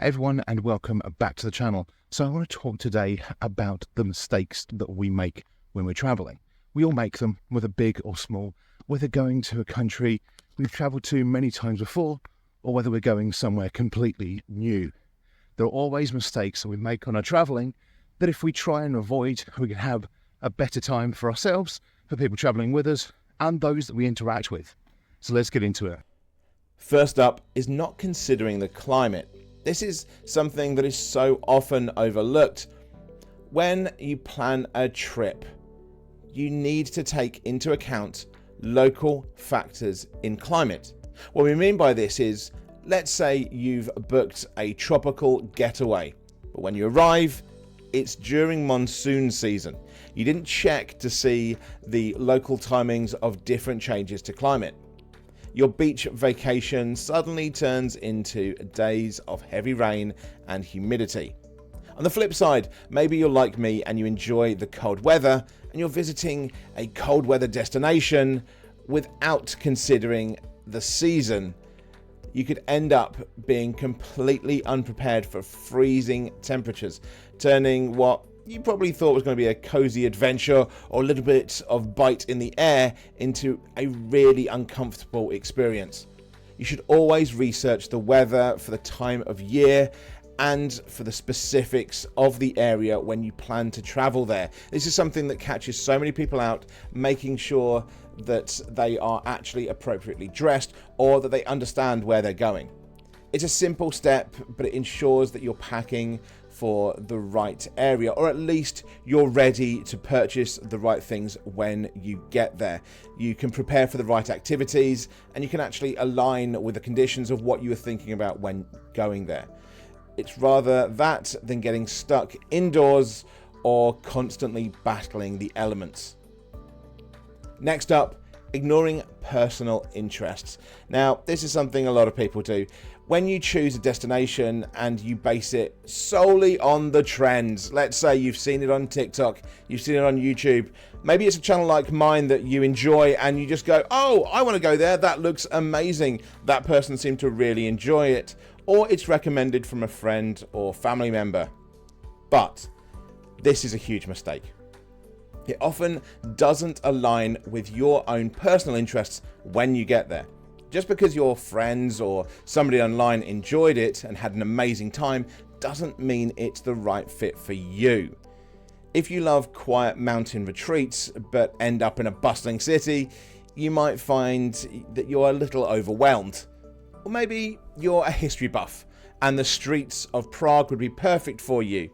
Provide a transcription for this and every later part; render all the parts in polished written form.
Hey everyone, and welcome back to the channel. So I want to talk today about the mistakes that we make when we're traveling. We all make them, whether big or small, whether going to a country we've traveled to many times before, or whether we're going somewhere completely new. There are always mistakes that we make on our traveling that if we try and avoid, we can have a better time for ourselves, for people traveling with us, and those that we interact with. So let's get into it. First up is not considering the climate. This is something that is so often overlooked. When you plan a trip, you need to take into account local factors in climate. What we mean by this is, let's say you've booked a tropical getaway, but when you arrive, it's during monsoon season. You didn't check to see the local timings of different changes to climate. Your beach vacation suddenly turns into days of heavy rain and humidity. On the flip side, maybe you're like me and you enjoy the cold weather and you're visiting a cold weather destination without considering the season. You could end up being completely unprepared for freezing temperatures, turning what you probably thought was going to be a cozy adventure or a little bit of bite in the air into a really uncomfortable experience. You should always research the weather for the time of year and for the specifics of the area when you plan to travel there. This is something that catches so many people out, making sure that they are actually appropriately dressed or that they understand where they're going. It's a simple step, but it ensures that you're packing for the right area, or at least you're ready to purchase the right things when you get there. You can prepare for the right activities and you can actually align with the conditions of what you were thinking about when going there. It's rather that than getting stuck indoors or constantly battling the elements. Next up, ignoring personal interests. Now, this is something a lot of people do. When you choose a destination and you base it solely on the trends, let's say you've seen it on TikTok, you've seen it on YouTube, maybe it's a channel like mine that you enjoy and you just go, oh, I want to go there, that looks amazing, that person seemed to really enjoy it, or it's recommended from a friend or family member. But this is a huge mistake. It often doesn't align with your own personal interests when you get there. Just because your friends or somebody online enjoyed it and had an amazing time doesn't mean it's the right fit for you. If you love quiet mountain retreats but end up in a bustling city, you might find that you're a little overwhelmed. Or maybe you're a history buff and the streets of Prague would be perfect for you,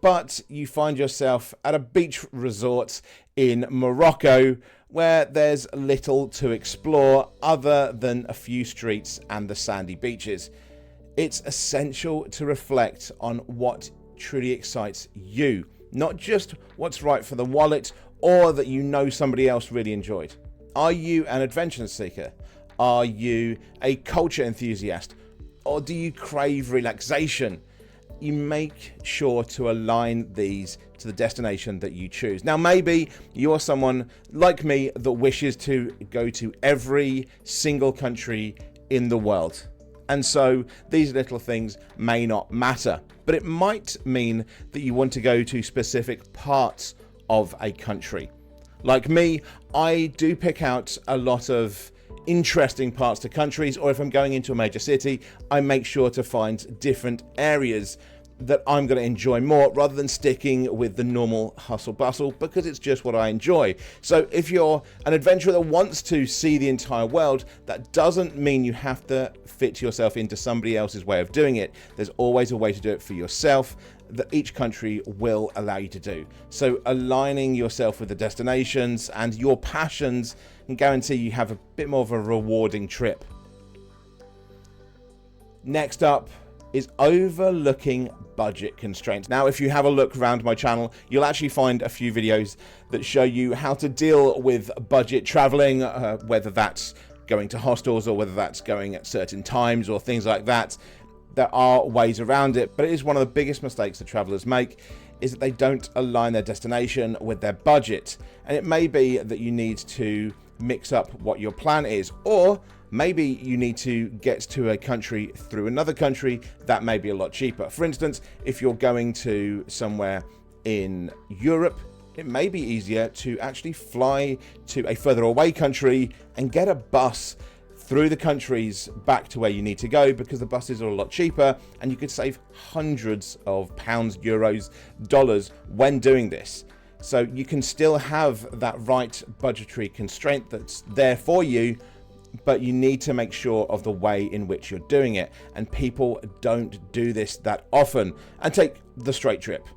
but you find yourself at a beach resort in Morocco where there's little to explore other than a few streets and the sandy beaches. It's essential to reflect on what truly excites you, not just what's right for the wallet or that you know somebody else really enjoyed. Are you an adventure seeker? Are you a culture enthusiast? Or do you crave relaxation? You make sure to align these to the destination that you choose. Now, maybe you're someone like me that wishes to go to every single country in the world. And so these little things may not matter, but it might mean that you want to go to specific parts of a country. Like me, I do pick out a lot of interesting parts to countries, or if I'm going into a major city, I make sure to find different areas that I'm going to enjoy more rather than sticking with the normal hustle bustle, because it's just what I enjoy. So if you're an adventurer that wants to see the entire world, that doesn't mean you have to fit yourself into somebody else's way of doing it. There's always a way to do it for yourself that each country will allow you to do. So aligning yourself with the destinations and your passions can guarantee you have a bit more of a rewarding trip. Next up is overlooking budget constraints. Now, if you have a look around my channel, you'll actually find a few videos that show you how to deal with budget traveling, whether that's going to hostels or whether that's going at certain times or things like that. There are ways around it, but it is one of the biggest mistakes that travelers make is that they don't align their destination with their budget. And it may be that you need to mix up what your plan is, or Maybe you need to get to a country through another country that may be a lot cheaper. For instance, if you're going to somewhere in Europe, it may be easier to actually fly to a further away country and get a bus through the countries back to where you need to go, because the buses are a lot cheaper and you could save hundreds of pounds, euros, dollars when doing this. So you can still have that right budgetary constraint that's there for you, but you need to make sure of the way in which you're doing it. And people don't do this that often and take the straight trip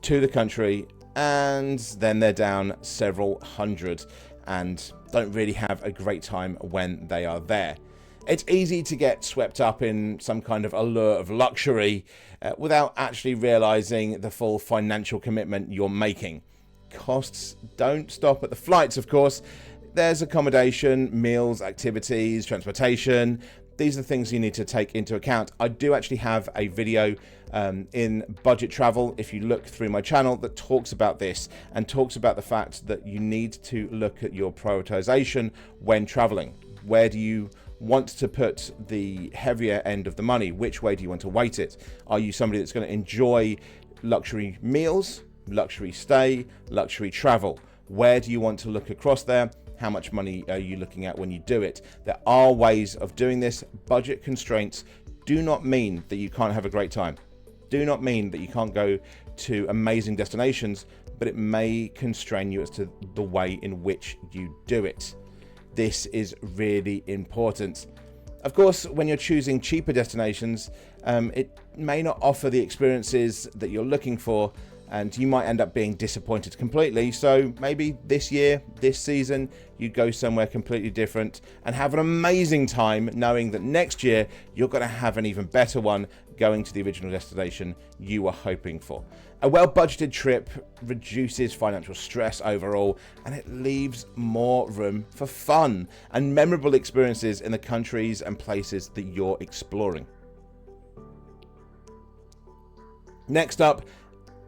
to the country, and then they're down several hundred and don't really have a great time when they are there. It's easy to get swept up in some kind of allure of luxury without actually realizing the full financial commitment you're making. Costs don't stop at the flights, of course. There's accommodation, meals, activities, transportation. These are the things you need to take into account. I do actually have a video in budget travel, if you look through my channel, that talks about this and talks about the fact that you need to look at your prioritization when traveling. Where do you want to put the heavier end of the money? Which way do you want to weight it? Are you somebody that's going to enjoy luxury meals, luxury stay, luxury travel? Where do you want to look across there? How much money are you looking at when you do it? There are ways of doing this. Budget constraints do not mean that you can't have a great time. Do not mean that you can't go to amazing destinations, but it may constrain you as to the way in which you do it. This is really important. Of course, when you're choosing cheaper destinations, it may not offer the experiences that you're looking for, and you might end up being disappointed completely. So maybe this year, this season, you go somewhere completely different and have an amazing time, knowing that next year you're going to have an even better one going to the original destination you were hoping for. A well-budgeted trip reduces financial stress overall, and it leaves more room for fun and memorable experiences in the countries and places that you're exploring. Next up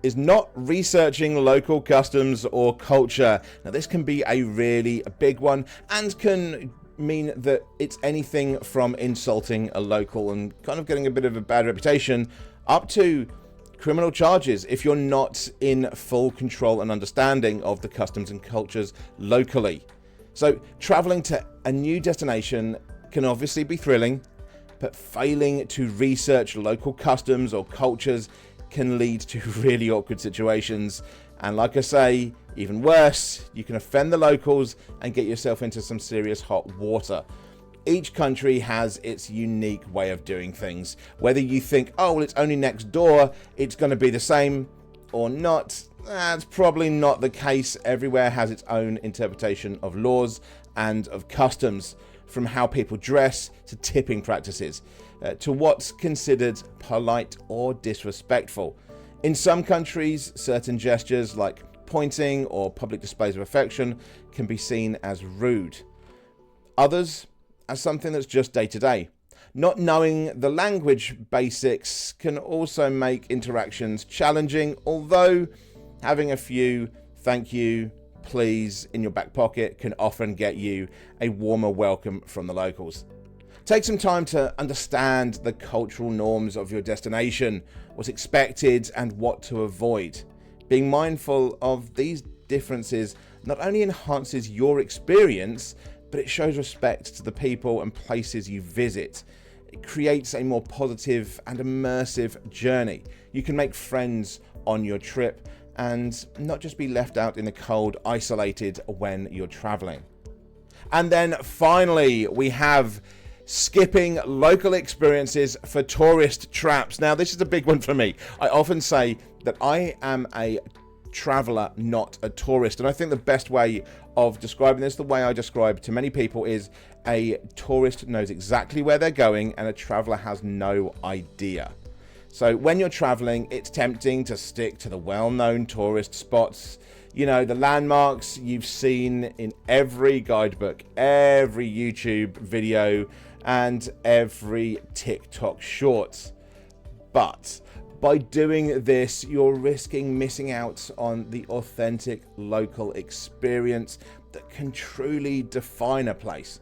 is not researching local customs or culture. Now, this can be a really big one and can mean that it's anything from insulting a local and kind of getting a bit of a bad reputation up to criminal charges if you're not in full control and understanding of the customs and cultures locally. So traveling to a new destination can obviously be thrilling, but failing to research local customs or cultures can lead to really awkward situations. And like I say, even worse, you can offend the locals and get yourself into some serious hot water. Each country has its unique way of doing things. Whether you think, oh, well, it's only next door, it's going to be the same, or not, that's probably not the case. Everywhere has its own interpretation of laws and of customs, from how people dress to tipping practices, to what's considered polite or disrespectful. In some countries, certain gestures like pointing or public displays of affection can be seen as rude. Others as something that's just day to day. Not knowing the language basics can also make interactions challenging, although having a few thank you, please in your back pocket can often get you a warmer welcome from the locals. Take some time to understand the cultural norms of your destination, what's expected and what to avoid. Being mindful of these differences not only enhances your experience, but it shows respect to the people and places you visit. It creates a more positive and immersive journey. You can make friends on your trip and not just be left out in the cold, isolated when you're traveling. And then finally, we have skipping local experiences for tourist traps. Now, this is a big one for me. I often say that I am a traveler, not a tourist. And I think the best way of describing this, the way I describe to many people, is a tourist knows exactly where they're going and a traveler has no idea. So when you're traveling, it's tempting to stick to the well-known tourist spots, you know, the landmarks you've seen in every guidebook, every YouTube video, and every TikTok shorts. But by doing this, you're risking missing out on the authentic local experience that can truly define a place.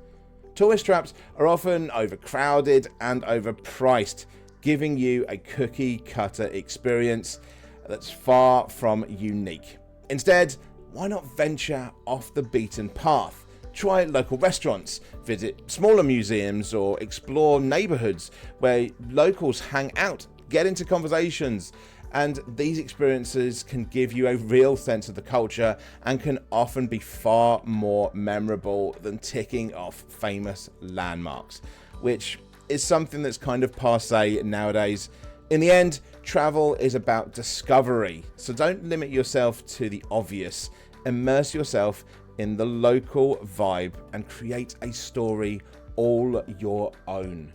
Tourist traps are often overcrowded and overpriced, giving you a cookie cutter experience that's far from unique. Instead, why not venture off the beaten path? Try local restaurants, visit smaller museums, or explore neighborhoods where locals hang out, get into conversations. And these experiences can give you a real sense of the culture and can often be far more memorable than ticking off famous landmarks, which is something that's kind of passé nowadays. In the end, travel is about discovery, so don't limit yourself to the obvious. Immerse yourself in the local vibe and create a story all your own.